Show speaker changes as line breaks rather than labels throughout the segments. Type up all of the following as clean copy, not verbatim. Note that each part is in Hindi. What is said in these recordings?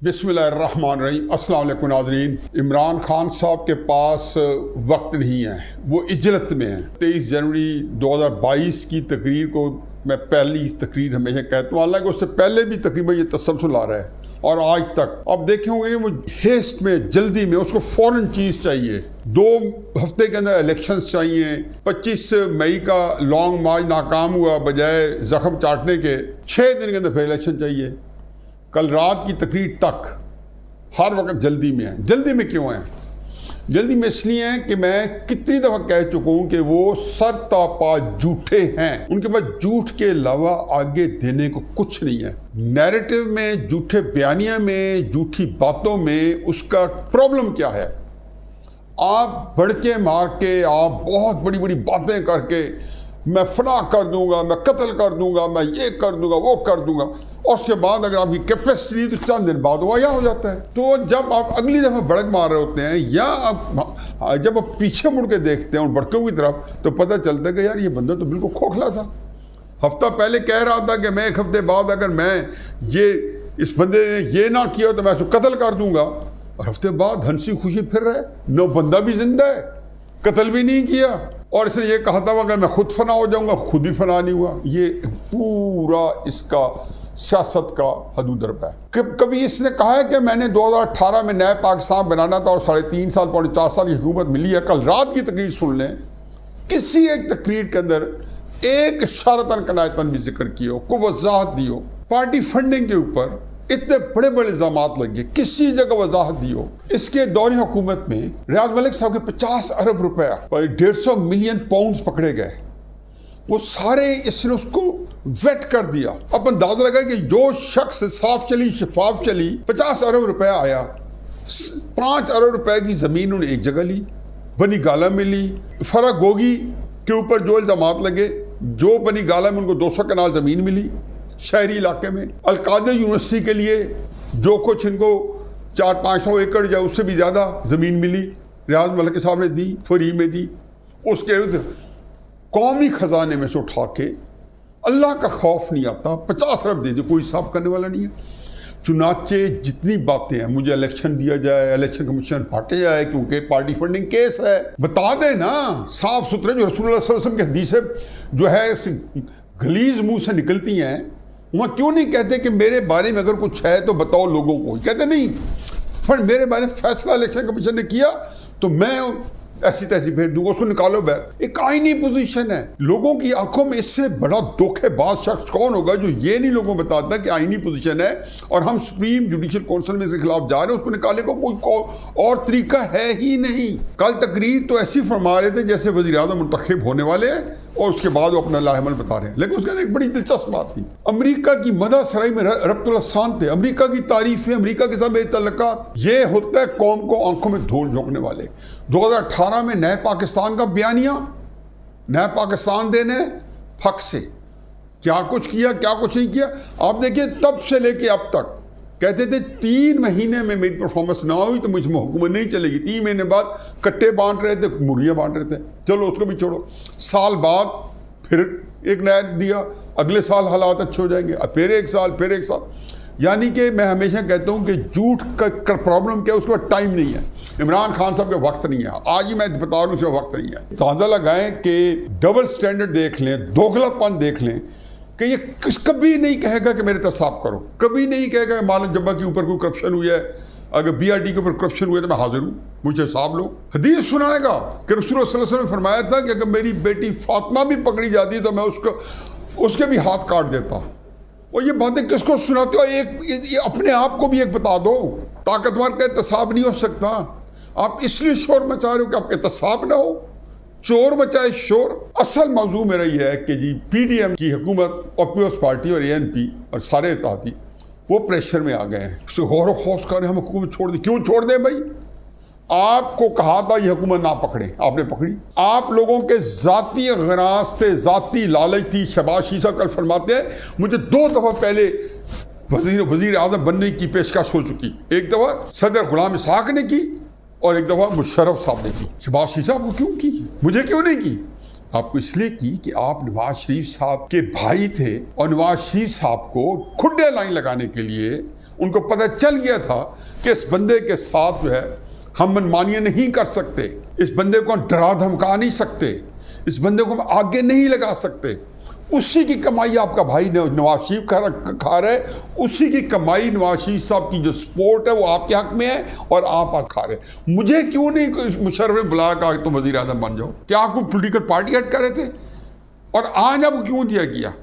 बिस्मिल्लाहिर्रहमानिर्रहीम। अस्सलाम वालेकुम नाज़रीन। इमरान खान साहब के पास वक्त नहीं है, वो इजलत में है। 23 जनवरी 2022 की तकरीर को मैं पहली तकरीर हमेशा कहता हूँ, हालांकि उससे पहले भी तकरीबन ये तसलसल आ रहा है और आज तक अब देखे होंगे वो हेस्ट में, जल्दी में, उसको फ़ौरन चीज़ चाहिए। 2 हफ्ते के अंदर इलेक्शंस चाहिए। 25 मई का लॉन्ग मार्च नाकाम हुआ, बजाय जख्म चाटने के 6 दिन के अंदर फिर इलेक्शन चाहिए। कल रात की तकरीर तक हर वक्त जल्दी में है। जल्दी में क्यों है? जल्दी में इसलिए है कि मैं कितनी दफ़ा कह चुका हूँ कि वो सरतापा झूठे हैं। उनके पास झूठ के अलावा आगे देने को कुछ नहीं है। नैरेटिव में, झूठे बयानिया में, झूठी बातों में उसका प्रॉब्लम क्या है? आप भड़के मार के, आप बहुत बड़ी बड़ी बातें करके, मैं फना कर दूंगा, मैं कत्ल कर दूंगा, मैं ये कर दूंगा, वो कर दूंगा, और उसके बाद अगर आपकी कैपेसिटी नहीं तो चंद दिन बाद वो यहाँ हो जाता है। तो जब आप अगली दफ़ा भड़क मार रहे होते हैं या आप जब आप पीछे मुड़ के देखते हैं उन भड़कों की तरफ, तो पता चलता है कि यार ये बंदा तो बिल्कुल खोखला था। हफ्ता पहले कह रहा था कि मैं 1 हफ्ते बाद अगर मैं इस बंदे ने ये ना किया तो मैं उसको कत्ल कर दूंगा, और हफ्ते बाद हंसी खुशी फिर रहे, न बंदा भी जिंदा है, कत्ल भी नहीं किया, और इसने ये कहा था अगर मैं खुद फना हो जाऊंगा, खुद भी फना नहीं हुआ। ये पूरा इसका सियासत का हदूदर्ब है। कभी इसने कहा है कि मैंने 2018 में नया पाकिस्तान बनाना था और 3.5 साल, 4 साल की हुकूमत मिली है। कल रात की तकरीर सुन लें, किसी एक तकरीर के अंदर एक शरतन कनायतन भी जिक्र किया हो, कोई वजाहत दी हो। पार्टी फंडिंग के ऊपर इतने बड़े बड़े इल्जामात लगे, किसी जगह वजाहत दी हो। इसके दौरे हुकूमत में रियाज मलिक साहब के 50 अरब रुपया और 150 मिलियन पाउंड पकड़े गए। वो सारे इसने उसको वेट कर दिया। अब अंदाजा लगा कि जो शख्स साफ चली, शफाफ चली, 50 अरब रुपया आया। 5 अरब रुपए की जमीन उन्हें एक जगह ली, बनी गाला में ली। फरागोगी के ऊपर जो इल्जामात लगे, जो बनी गाला में उनको 200 कनाल जमीन मिली शहरी इलाके में। अलकादर यूनिवर्सिटी के लिए जो कुछ इनको 400-500 एकड़ या उससे भी ज़्यादा ज़मीन मिली, रियाज मलिक साहब ने दी, फ्री में दी। उसके कौमी ख़जाने में से उठा के, अल्लाह का खौफ नहीं आता, 50 अरब दे दो, कोई हिसाब करने वाला नहीं है। चुनाचे जितनी बातें हैं, मुझे इलेक्शन दिया जाए, इलेक्शन कमीशन हटे जाए क्योंकि पार्टी फंडिंग केस है, बता दें ना साफ सुथरे। जो रसूलुल्लाह सल्लल्लाहु अलैहि वसल्लम की हदीसें जो है गलीज मुंह से निकलती हैं, वहाँ क्यों नहीं कहते कि मेरे बारे में अगर कुछ है तो बताओ लोगों को? कहते नहीं, पर मेरे बारे में फैसला इलेक्शन कमीशन ने किया तो मैं ऐसी तैसी फेर दूंगा, उसको निकालो बैर। एक आईनी पोजीशन है। लोगों की आंखों में इससे बड़ा धोखेबाज शख्स कौन होगा जो ये नहीं लोगों को बताता कि आईनी पोजीशन है और हम सुप्रीम जुडिशियल काउंसिल में से खिलाफ जा रहे हैं, उसको निकालने को कोई और तरीका है ही नहीं। कल तकरीर तो ऐसी फरमा रहे थे जैसे वज़ीर आज़म मुंतखब होने वाले हैं और उसके बाद वो अपना लाहेमल बता रहे हैं। लेकिन उसके अंदर एक बड़ी दिलचस्प बात थी। अमेरिका की मदा सराई में रब्तुल असान थे, अमेरिका की तारीफें, अमेरिका के साथ तल्लुकात। ये होता है कौम को आंखों में धूल झोंकने वाले। 2018 में नए पाकिस्तान का बयानिया, नया पाकिस्तान देने फक से क्या कुछ किया, क्या कुछ नहीं किया। आप देखिए, तब से लेके अब तक कहते थे 3 महीने में मेरी परफॉर्मेंस ना हुई तो मुझे हुकूमत नहीं चलेगी। 3 महीने बाद कट्टे बांट रहे थे, मुर्गियाँ बांट रहे थे, चलो उसको भी छोड़ो। साल बाद फिर एक नया दिया, अगले साल हालात अच्छे हो जाएंगे, अब फिर 1 साल, फिर 1 साल। यानी कि मैं हमेशा कहता हूँ कि झूठ का प्रॉब्लम क्या है, उसके बाद टाइम नहीं है। इमरान खान साहब का वक्त नहीं है। आज ही मैं बता रहा हूँ, उसका वक्त नहीं है। ताज़ा लगाएं कि डबल स्टैंडर्ड देख लें, दोगलापन देख लें कि ये कभी नहीं कहेगा कि मेरे तसाब करो, कभी नहीं कहेगा मालन जब्बा के ऊपर कोई करप्शन हुई है, अगर BRD के ऊपर करप्शन हुआ तो मैं हाजिर हूँ, मुझे हिसाब लो। हदीस सुनाएगा कि रसूलुल्लाह सल्लल्लाहु अलैहि वसल्लम ने फरमाया था कि अगर मेरी बेटी फातिमा भी पकड़ी जाती तो मैं उसके भी हाथ काट देता। और ये बातें किसको सुनाते हो? एक अपने आप को भी एक बता दो। ताकतवर का एहतसाब नहीं हो सकता। आप इसलिए शोर मचा रहे हो कि आपका एहतसाब ना हो। चोर मचाए शोर। असल मौजू मेरा यह है कि जी PDM की हुकूमत और पीपल्स पार्टी और ANP और सारे इत्तेहादी वो प्रेशर में आ गए हैं। गौर खौफ कर हम हुकूमत छोड़ दी। क्यों छोड़ दें भाई? आपको कहा था ये हुकूमत ना पकड़े, आपने पकड़ी। आप लोगों के जाती गराज थे, जाती लालच थी। शहबाज शीशा कल फरमाते हैं मुझे 2 दफ़ा पहले वज़ीर आज़म बनने की पेशकश हो चुकी। एक दफ़ा सदर गुलाम इसहाक ने की और एक दफ़ा मुशर्रफ साहब ने की। शहबाज शीशा को क्यों की? मुझे क्यों नहीं की? आपको इसलिए की कि आप नवाज शरीफ साहब के भाई थे और नवाज शरीफ साहब को खुड्डे लाइन लगाने के लिए उनको पता चल गया था कि इस बंदे के साथ जो है हम मनमानियां नहीं कर सकते, इस बंदे को हम डरा धमका नहीं सकते, इस बंदे को हम आगे नहीं लगा सकते। उसी की कमाई आपका भाई नवाज शरीफ खा रहा है, उसी की कमाई नवाज शरीफ साहब की जो सपोर्ट है वो आपके हक में है और आप आज खा रहे हैं। मुझे क्यों नहीं मुशर्रफ ने बुलाया कहा तुम वज़ीर आज़म बन जाओ? क्या आपको पोलिटिकल पार्टी हट कर रहे थे? और आज आपको क्यों दिया गया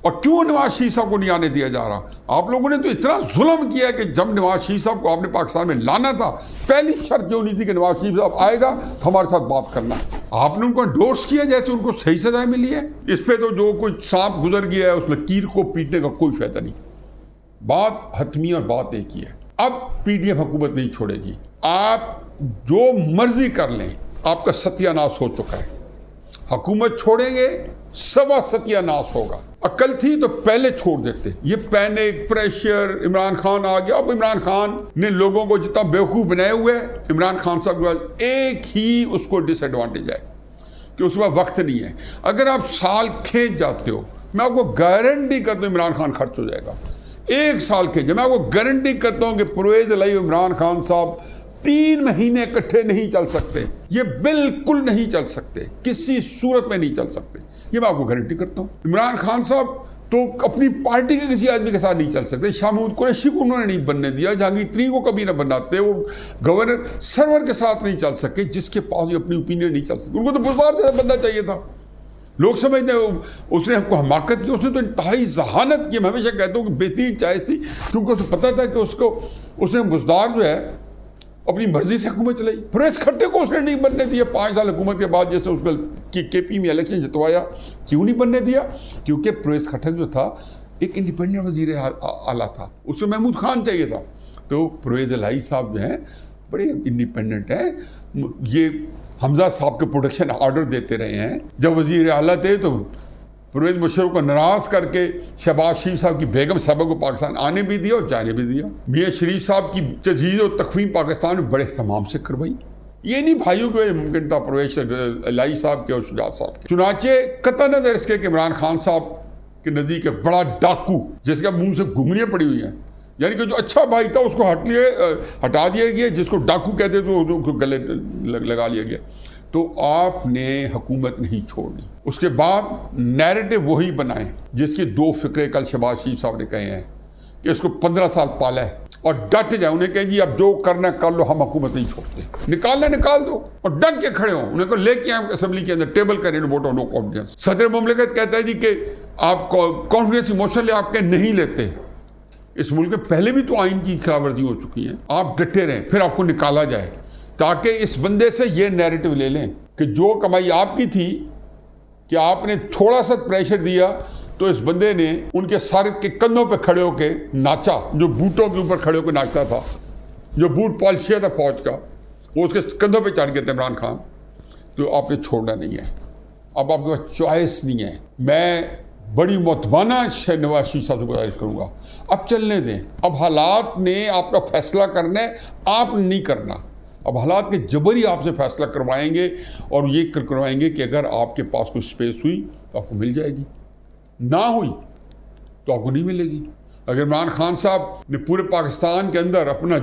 और क्यों नवाज शरीफ साहब को नहीं आने दिया जा रहा? आप लोगों ने तो इतना जुल्म किया कि जब नवाज शरीफ साहब को आपने पाकिस्तान में लाना था, पहली शर्त जो नहीं थी कि नवाज शरीफ साहब आएगा तो हमारे साथ बात करना। आपने उनको एंडोर्स किया जैसे उनको सही सजाएं मिली है। इस पे तो जो कोई सांप गुजर गया है उस लकीर को पीटने का कोई फायदा नहीं। बात हतमी और बात एक ही है। अब पीडीएम हुकूमत नहीं छोड़ेगी। आप जो मर्जी कर लें, आपका सत्यानाश हो चुका है। हुकूमत छोड़ेंगे सबा सत्यानाश होगा। अकल थी तो पहले छोड़ देते। ये पैनिक प्रेशर, इमरान खान आ गया। अब इमरान खान ने लोगों को जितना बेवकूफ़ बनाए हुए है, इमरान खान साहब एक ही उसको डिसएडवांटेज है कि उसके पास वक्त नहीं है। अगर आप साल खींच जाते हो, मैं आपको गारंटी करता हूँ इमरान खान खर्च हो जाएगा। एक साल खींच, मैं आपको गारंटी करता हूँ कि परवेज इलाही इमरान खान साहब 3 महीने इकट्ठे नहीं चल सकते। ये बिल्कुल नहीं चल सकते, किसी सूरत में नहीं चल सकते। ये मैं आपको गारंटी करता हूँ। इमरान खान साहब तो अपनी पार्टी के किसी आदमी के साथ नहीं चल सकते। शाह महमूद कुरैशी को उन्होंने नहीं बनने दिया, जहांगीर तरीन को कभी ना बनाते। वो गवर्नर सरवर के साथ नहीं चल सके, जिसके पास अपनी ओपिनियन नहीं चल सके। उनको तो बुज़दार जैसा बंदा चाहिए था। लोग समझते हैं उसने हमको हमाकत की, उसने तो इंतहाई जहानत की। मैं हमेशा कहता हूँ कि बेहतरीन चॉइस थी, क्योंकि उसे पता था कि उसने बुज़दार जो है अपनी मर्जी से हुकूमत चलाई। परवेज खट्टे को उसने नहीं बनने दिया। 5 साल हुकूमत के बाद जैसे उसको केपी में इलेक्शन जितवाया, क्यों नहीं बनने दिया? क्योंकि परवेज खट्टक जो था एक इंडिपेंडेंट वजीर आला था, उसे महमूद खान चाहिए था। तो परवेज इलाही साहब जो हैं बड़े इंडिपेंडेंट हैं। ये हमजा साहब के प्रोटेक्शन ऑर्डर देते रहे हैं। जब वजीर आला थे तो परवेज मुशर्रफ को नाराज़ करके शहबाज शरीफ साहब की बेगम साहबा को पाकिस्तान आने भी दिया और जाने भी दिया। मियाँ शरीफ साहब की तजहीज़ और तकवीम पाकिस्तान में बड़े तमाम से करवाई। ये नहीं भाइयों को मुमकिन था परवेज इलाही साहब के और शुजात साहब के। चुनाचे कतई नज़र इसके कि इमरान खान साहब के नज़दीक एक बड़ा डाकू जिसका मुँह से घुंघरियाँ पड़ी हुई हैं, यानी कि जो अच्छा भाई था उसको हटा दिया गया, जिसको डाकू कहते थे उसको गले लगा लिया गया। तो आपने हुकूमत नहीं छोड़नी। उसके बाद नैरेटिव वही बनाए जिसकी 2 फिक्रे कल शहबाज शरीफ साहब ने कहे हैं कि इसको 15 साल पाला है और डट जाए। उन्हें कहें जी अब जो करना कर लो, हम हुकूमत नहीं छोड़ते। निकालना निकाल दो और डट के खड़े हो। उन्हें को लेके आए असेंबली के अंदर, टेबल करें वोट ऑफ नो कॉन्फिडेंस। सदर मुमलिकत कहता है जी कि आप कॉन्फिडेंस मोशन ले, आपके नहीं लेते। इस मुल्क में पहले भी तो आइन की खिलाफवर्जी हो चुकी है। आप डटे रहें, फिर आपको निकाला जाए, ताकि इस बंदे से ये नैरेटिव ले लें कि जो कमाई आपकी थी कि आपने थोड़ा सा प्रेशर दिया तो इस बंदे ने उनके सर के कंधों पे खड़े होके नाचा, जो बूटों के ऊपर खड़े होकर नाचता था, जो बूट पॉलिशिया था फौज का, वो उसके कंधों पे चढ़ गए थे इमरान खान। तो आपने छोड़ना नहीं है। अब आपके पास चॉइस नहीं है। मैं बड़ी मुतवाना नवाज शरीफ साहब से गुजारिश करूँगा, अब चलने दें। अब हालात ने आपका फैसला करना है, आप नहीं करना। अब हालात के जबरी आपसे फैसला करवाएंगे और ये करवाएंगे कि अगर आपके पास कोई स्पेस हुई तो आपको मिल जाएगी, ना हुई तो आपको नहीं मिलेगी। अगर इमरान खान साहब ने पूरे पाकिस्तान के अंदर अपना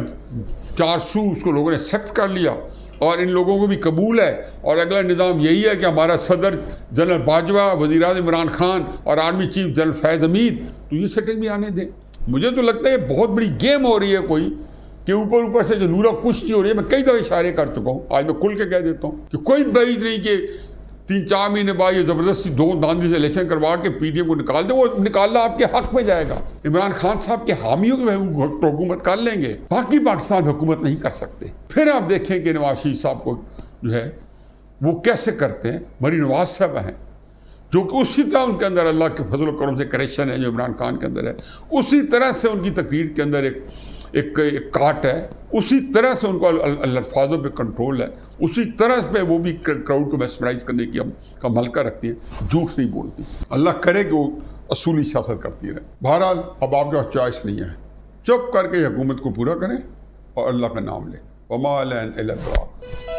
400 उसको लोगों ने एक्सेप्ट कर लिया और इन लोगों को भी कबूल है और अगला निज़ाम यही है कि हमारा सदर जनरल बाजवा, वज़ीर आज़म इमरान खान और आर्मी चीफ जनरल फैज़ हमीद, तो ये सेटिंग भी आने दें। मुझे तो लगता है बहुत बड़ी गेम हो रही है कोई कि ऊपर से जो नूरा कुश्ती हो रही है। मैं कई दफ़े इशारे कर चुका हूँ, आज मैं खुल के कह देता हूँ कि कोई बात नहीं कि 3-4 महीने बाद ये ज़बरदस्ती 2 दांदी से इलेक्शन करवा के पीडीएम को निकाल दे। वो निकालना आपके हक में जाएगा। इमरान खान साहब के हामियों की हुकूमत कर लेंगे, बाकी पाकिस्तान हुकूमत नहीं कर सकते। फिर आप देखें कि नवाज शरीफ साहब को जो है वो कैसे करते हैं। मरी नवाज साहब हैं जो कि उसी तरह उनके अंदर अल्लाह के फजल करम से करेक्शन है जो इमरान खान के अंदर है, उसी तरह से उनकी तकरीर के अंदर एक काट है, उसी तरह से उनको अल्फाजों पे कंट्रोल है, उसी तरह पे वो भी क्राउड को मैस्मराइज करने की का मलका रखती है, झूठ नहीं बोलती। अल्लाह करे कि वो असूली सियासत करती रहे। बहरहाल अब आपके पास चॉइस नहीं है, चुप करके हुकूमत को पूरा करें और अल्लाह का नाम लें। वमा अलैना इल्ला अल बलाग।